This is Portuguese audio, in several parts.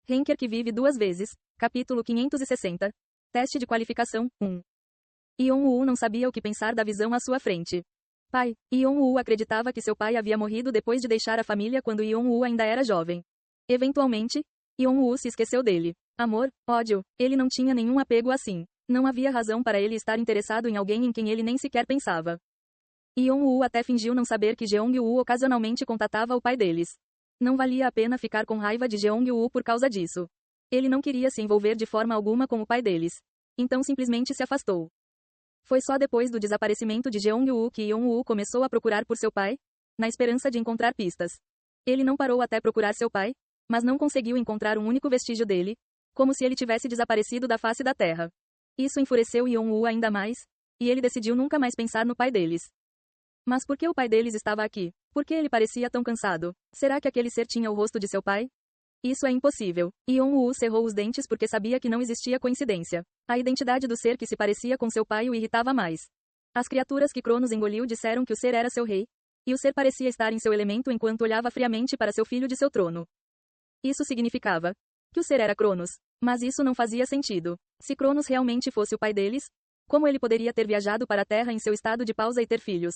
Henker que vive duas vezes. Capítulo 560. Teste de qualificação, 1. Yeon-woo não sabia o que pensar da visão à sua frente. Pai. Yeon-woo acreditava que seu pai havia morrido depois de deixar a família quando Yeon-woo ainda era jovem. Eventualmente, Yeon-woo se esqueceu dele. Amor, ódio, ele não tinha nenhum apego assim. Não havia razão para ele estar interessado em alguém em quem ele nem sequer pensava. Yeon-woo até fingiu não saber que Jeong-woo ocasionalmente contatava o pai deles. Não valia a pena ficar com raiva de Jeong-woo por causa disso. Ele não queria se envolver de forma alguma com o pai deles. Então simplesmente se afastou. Foi só depois do desaparecimento de Jeong-woo que Yeon-woo começou a procurar por seu pai, na esperança de encontrar pistas. Ele não parou até procurar seu pai, mas não conseguiu encontrar um único vestígio dele, como se ele tivesse desaparecido da face da terra. Isso enfureceu Yeon-woo ainda mais, e ele decidiu nunca mais pensar no pai deles. Mas por que o pai deles estava aqui? Por que ele parecia tão cansado? Será que aquele ser tinha o rosto de seu pai? Isso é impossível. Yeon-woo cerrou os dentes porque sabia que não existia coincidência. A identidade do ser que se parecia com seu pai o irritava mais. As criaturas que Cronos engoliu disseram que o ser era seu rei, e o ser parecia estar em seu elemento enquanto olhava friamente para seu filho de seu trono. Isso significava que o ser era Cronos, mas isso não fazia sentido. Se Cronos realmente fosse o pai deles, como ele poderia ter viajado para a Terra em seu estado de pausa e ter filhos?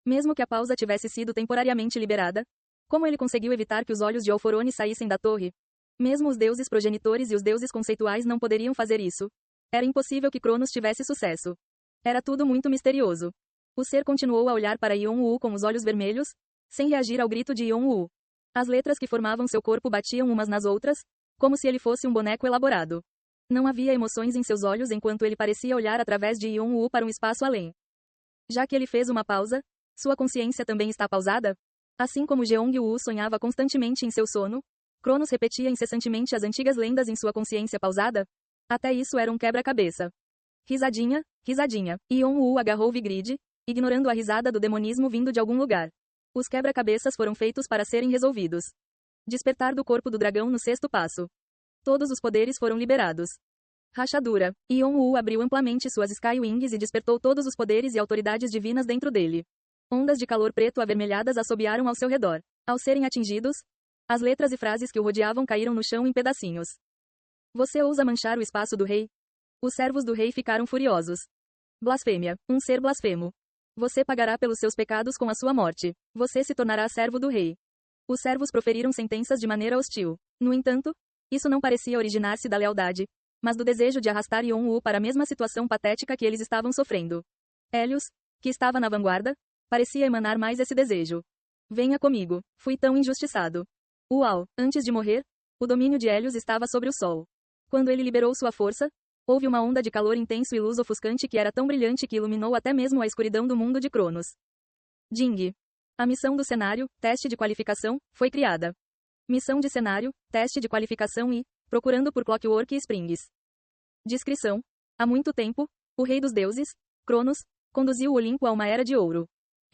Mesmo que a pausa tivesse sido temporariamente liberada, como ele conseguiu evitar que os olhos de Alforone saíssem da torre? Mesmo os deuses progenitores e os deuses conceituais não poderiam fazer isso. Era impossível que Cronos tivesse sucesso. Era tudo muito misterioso. O ser continuou a olhar para Yeon-woo com os olhos vermelhos, sem reagir ao grito de Yeon-woo. As letras que formavam seu corpo batiam umas nas outras, como se ele fosse um boneco elaborado. Não havia emoções em seus olhos enquanto ele parecia olhar através de Yeon-woo para um espaço além. Já que ele fez uma pausa, sua consciência também está pausada? Assim como Jeong-woo sonhava constantemente em seu sono, Cronos repetia incessantemente as antigas lendas em sua consciência pausada? Até isso era um quebra-cabeça. Risadinha, risadinha. Yeon-woo agarrou Vigrid, ignorando a risada do demonismo vindo de algum lugar. Os quebra-cabeças foram feitos para serem resolvidos. Despertar do corpo do dragão no sexto passo. Todos os poderes foram liberados. Rachadura. Yeon-woo abriu amplamente suas Sky Wings e despertou todos os poderes e autoridades divinas dentro dele. Ondas de calor preto avermelhadas assobiaram ao seu redor. Ao serem atingidos, as letras e frases que o rodeavam caíram no chão em pedacinhos. Você ousa manchar o espaço do rei? Os servos do rei ficaram furiosos. Blasfêmia. Um ser blasfemo. Você pagará pelos seus pecados com a sua morte. Você se tornará servo do rei. Os servos proferiram sentenças de maneira hostil. No entanto, isso não parecia originar-se da lealdade, mas do desejo de arrastar Yeon-woo para a mesma situação patética que eles estavam sofrendo. Helios, que estava na vanguarda, parecia emanar mais esse desejo. Venha comigo. Fui tão injustiçado. Uau! Antes de morrer, o domínio de Helios estava sobre o sol. Quando ele liberou sua força, houve uma onda de calor intenso e luz ofuscante que era tão brilhante que iluminou até mesmo a escuridão do mundo de Cronos. Ding. A missão do cenário, teste de qualificação, foi criada. Missão de cenário, teste de qualificação e, procurando por Clockwork Springs. Descrição. Há muito tempo, o rei dos deuses, Cronos, conduziu o Olimpo a uma era de ouro.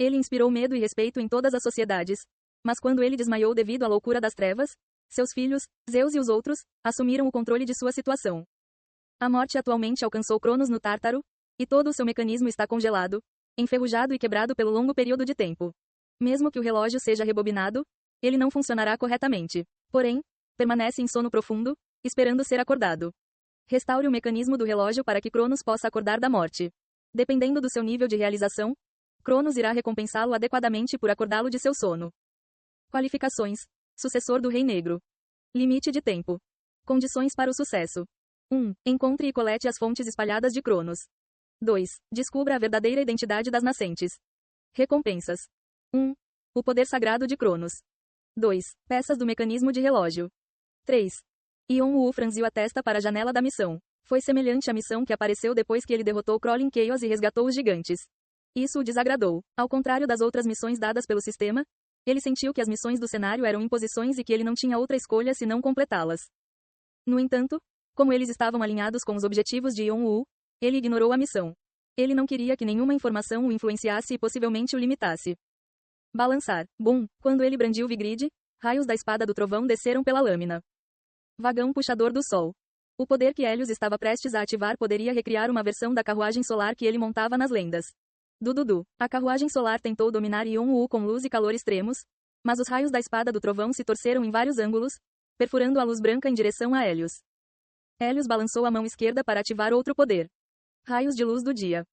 Ele inspirou medo e respeito em todas as sociedades, mas quando ele desmaiou devido à loucura das trevas, seus filhos, Zeus e os outros, assumiram o controle de sua situação. A morte atualmente alcançou Cronos no Tártaro, e todo o seu mecanismo está congelado, enferrujado e quebrado pelo longo período de tempo. Mesmo que o relógio seja rebobinado, ele não funcionará corretamente. Porém, permanece em sono profundo, esperando ser acordado. Restaure o mecanismo do relógio para que Cronos possa acordar da morte. Dependendo do seu nível de realização, Cronos irá recompensá-lo adequadamente por acordá-lo de seu sono. Qualificações. Sucessor do Rei Negro. Limite de tempo. Condições para o sucesso. 1. Encontre e colete as fontes espalhadas de Cronos. 2. Descubra a verdadeira identidade das nascentes. Recompensas. 1. O poder sagrado de Cronos. 2. Peças do mecanismo de relógio. 3. Yeon-woo franziu a testa para a janela da missão. Foi semelhante à missão que apareceu depois que ele derrotou Crawling Chaos e resgatou os gigantes. Isso o desagradou. Ao contrário das outras missões dadas pelo sistema, ele sentiu que as missões do cenário eram imposições e que ele não tinha outra escolha senão completá-las. No entanto, como eles estavam alinhados com os objetivos de Yeon-woo, ele ignorou a missão. Ele não queria que nenhuma informação o influenciasse e possivelmente o limitasse. Balançar. Bum! Quando ele brandiu Vigrid, raios da espada do trovão desceram pela lâmina. Vagão puxador do sol. O poder que Helios estava prestes a ativar poderia recriar uma versão da carruagem solar que ele montava nas lendas. Dududu. A carruagem solar tentou dominar Yeon-woo com luz e calor extremos, mas os raios da espada do trovão se torceram em vários ângulos, perfurando a luz branca em direção a Hélios. Hélios balançou a mão esquerda para ativar outro poder. Raios de luz do dia.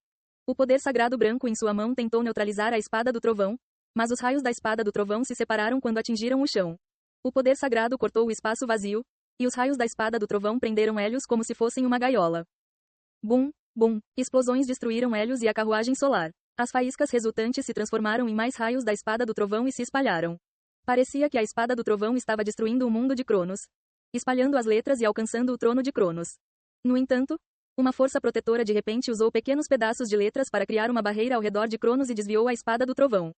O poder sagrado branco em sua mão tentou neutralizar a espada do trovão, mas os raios da espada do trovão se separaram quando atingiram o chão. O poder sagrado cortou o espaço vazio, e os raios da espada do trovão prenderam Hélios como se fossem uma gaiola. Bum, bum, explosões destruíram Hélios e a carruagem solar. As faíscas resultantes se transformaram em mais raios da espada do trovão e se espalharam. Parecia que a espada do trovão estava destruindo o mundo de Cronos, espalhando as letras e alcançando o trono de Cronos. No entanto, uma força protetora de repente usou pequenos pedaços de letras para criar uma barreira ao redor de Cronos e desviou a espada do trovão.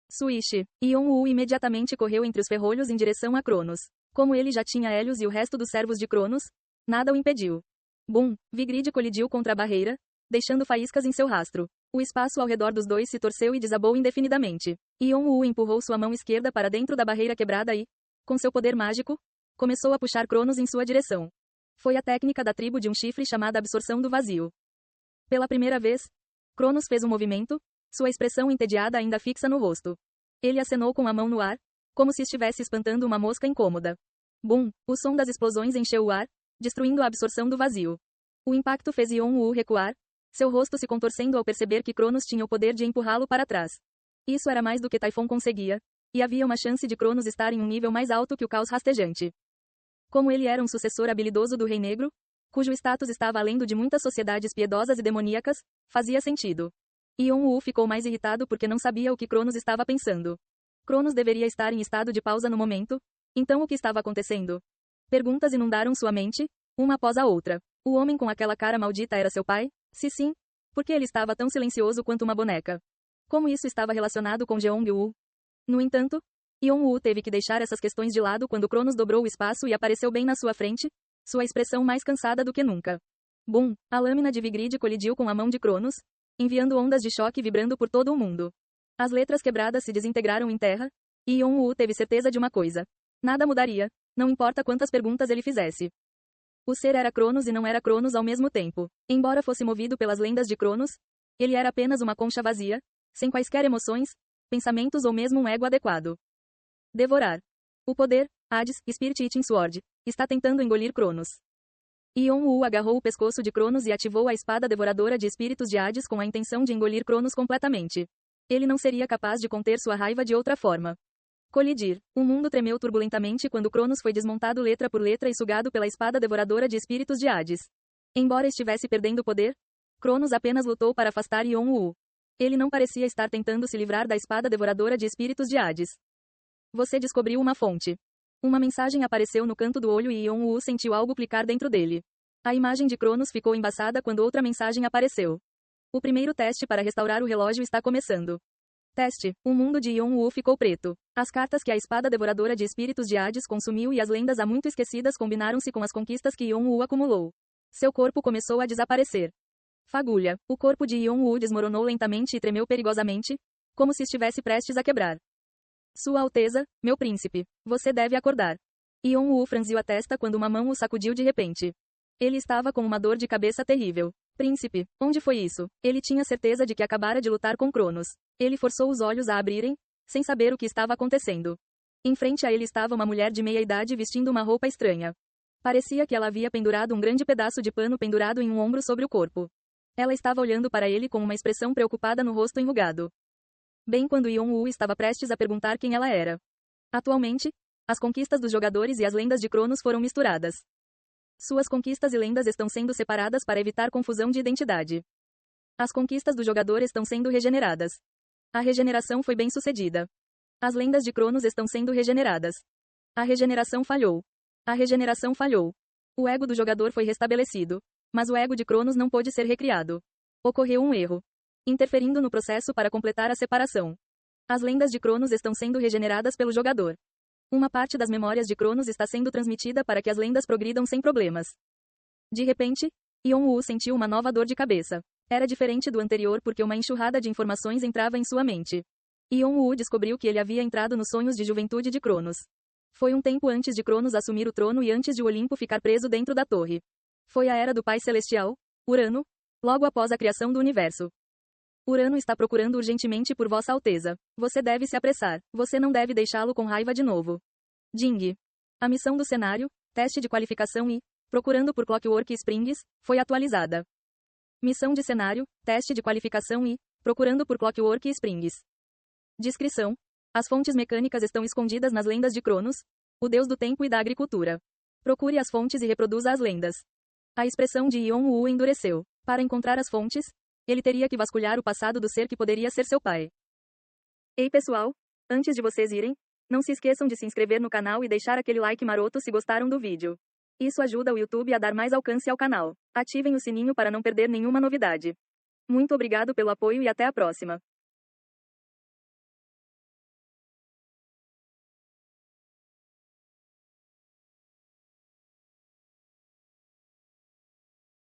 Swish. Ion-Woo imediatamente correu entre os ferrolhos em direção a Cronos. Como ele já tinha Hélios e o resto dos servos de Cronos, nada o impediu. Bum! Vigrid colidiu contra a barreira, deixando faíscas em seu rastro. O espaço ao redor dos dois se torceu e desabou indefinidamente. Ion-Woo empurrou sua mão esquerda para dentro da barreira quebrada e, com seu poder mágico, começou a puxar Cronos em sua direção. Foi a técnica da tribo de um chifre chamada absorção do vazio. Pela primeira vez, Cronos fez um movimento, sua expressão entediada ainda fixa no rosto. Ele acenou com a mão no ar, como se estivesse espantando uma mosca incômoda. Bum! O som das explosões encheu o ar, destruindo a absorção do vazio. O impacto fez Ion-Woo recuar, seu rosto se contorcendo ao perceber que Cronos tinha o poder de empurrá-lo para trás. Isso era mais do que Typhon conseguia, e havia uma chance de Cronos estar em um nível mais alto que o caos rastejante. Como ele era um sucessor habilidoso do Rei Negro, cujo status estava além do de muitas sociedades piedosas e demoníacas, fazia sentido. Ion-Woo ficou mais irritado porque não sabia o que Cronos estava pensando. Cronos deveria estar em estado de pausa no momento, então o que estava acontecendo? Perguntas inundaram sua mente, uma após a outra. O homem com aquela cara maldita era seu pai? Se sim, por que ele estava tão silencioso quanto uma boneca? Como isso estava relacionado com Jeong-Woo? No entanto, Ion-Woo teve que deixar essas questões de lado quando Cronos dobrou o espaço e apareceu bem na sua frente, sua expressão mais cansada do que nunca. Bum! A lâmina de Vigrid colidiu com a mão de Cronos, enviando ondas de choque vibrando por todo o mundo. As letras quebradas se desintegraram em terra, e Ion-Woo teve certeza de uma coisa. Nada mudaria, não importa quantas perguntas ele fizesse. O ser era Cronos e não era Cronos ao mesmo tempo. Embora fosse movido pelas lendas de Cronos, ele era apenas uma concha vazia, sem quaisquer emoções, pensamentos ou mesmo um ego adequado. Devorar. O poder, Hades, Spirit Eating Sword, está tentando engolir Cronos. Ion-Woo agarrou o pescoço de Cronos e ativou a espada devoradora de espíritos de Hades com a intenção de engolir Cronos completamente. Ele não seria capaz de conter sua raiva de outra forma. Colidir. O mundo tremeu turbulentamente quando Cronos foi desmontado letra por letra e sugado pela espada devoradora de espíritos de Hades. Embora estivesse perdendo poder, Cronos apenas lutou para afastar Ion-Woo. Ele não parecia estar tentando se livrar da espada devoradora de espíritos de Hades. Você descobriu uma fonte. Uma mensagem apareceu no canto do olho e Ion-Woo sentiu algo clicar dentro dele. A imagem de Cronos ficou embaçada quando outra mensagem apareceu. O primeiro teste para restaurar o relógio está começando. Teste. O mundo de Ion-Woo ficou preto. As cartas que a espada devoradora de espíritos de Hades consumiu e as lendas há muito esquecidas combinaram-se com as conquistas que Ion-Woo acumulou. Seu corpo começou a desaparecer. Fagulha. O corpo de Ion-Woo desmoronou lentamente e tremeu perigosamente, como se estivesse prestes a quebrar. Sua Alteza, meu príncipe, você deve acordar. Ion-Woo franziu a testa quando uma mão o sacudiu de repente. Ele estava com uma dor de cabeça terrível. Príncipe, onde foi isso? Ele tinha certeza de que acabara de lutar com Cronos. Ele forçou os olhos a abrirem, sem saber o que estava acontecendo. Em frente a ele estava uma mulher de meia idade vestindo uma roupa estranha. Parecia que ela havia pendurado um grande pedaço de pano pendurado em um ombro sobre o corpo. Ela estava olhando para ele com uma expressão preocupada no rosto enrugado. Bem quando Ion-Woo estava prestes a perguntar quem ela era. Atualmente, as conquistas dos jogadores e as lendas de Cronos foram misturadas. Suas conquistas e lendas estão sendo separadas para evitar confusão de identidade. As conquistas do jogador estão sendo regeneradas. A regeneração foi bem sucedida. As lendas de Cronos estão sendo regeneradas. A regeneração falhou. A regeneração falhou. O ego do jogador foi restabelecido, mas o ego de Cronos não pôde ser recriado. Ocorreu um erro, interferindo no processo para completar a separação. As lendas de Cronos estão sendo regeneradas pelo jogador. Uma parte das memórias de Cronos está sendo transmitida para que as lendas progridam sem problemas. De repente, Ion-Woo sentiu uma nova dor de cabeça. Era diferente do anterior porque uma enxurrada de informações entrava em sua mente. Ion-Woo descobriu que ele havia entrado nos sonhos de juventude de Cronos. Foi um tempo antes de Cronos assumir o trono e antes de o Olimpo ficar preso dentro da torre. Foi a era do Pai Celestial, Urano, logo após a criação do universo. Urano está procurando urgentemente por Vossa Alteza. Você deve se apressar. Você não deve deixá-lo com raiva de novo. Jing. A missão do cenário, teste de qualificação e procurando por Clockwork Springs, foi atualizada. Missão de cenário, teste de qualificação e procurando por Clockwork Springs. Descrição: as fontes mecânicas estão escondidas nas lendas de Cronos, o deus do tempo e da agricultura. Procure as fontes e reproduza as lendas. A expressão de Yon-Woo endureceu. Para encontrar as fontes, ele teria que vasculhar o passado do ser que poderia ser seu pai. Ei pessoal, antes de vocês irem, não se esqueçam de se inscrever no canal e deixar aquele like maroto se gostaram do vídeo. Isso ajuda o YouTube a dar mais alcance ao canal. Ativem o sininho para não perder nenhuma novidade. Muito obrigado pelo apoio e até a próxima.